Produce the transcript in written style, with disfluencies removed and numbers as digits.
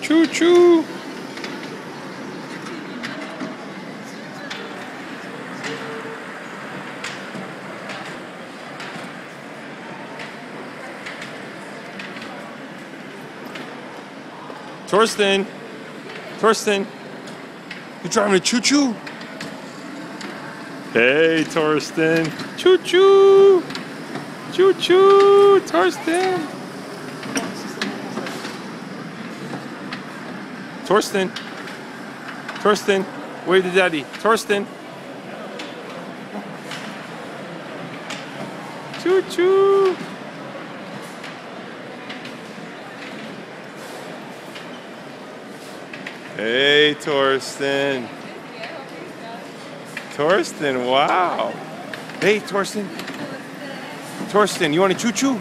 Choo-choo. Torsten. Torsten. You driving a choo-choo? Hey, Torsten. Choo-choo. Choo-choo, Torsten. Torsten. Torsten. Wave to Daddy. Torsten. Choo-choo. Hey, Torsten. Torsten, wow. Hey, Torsten. Torsten, you want a choo-choo?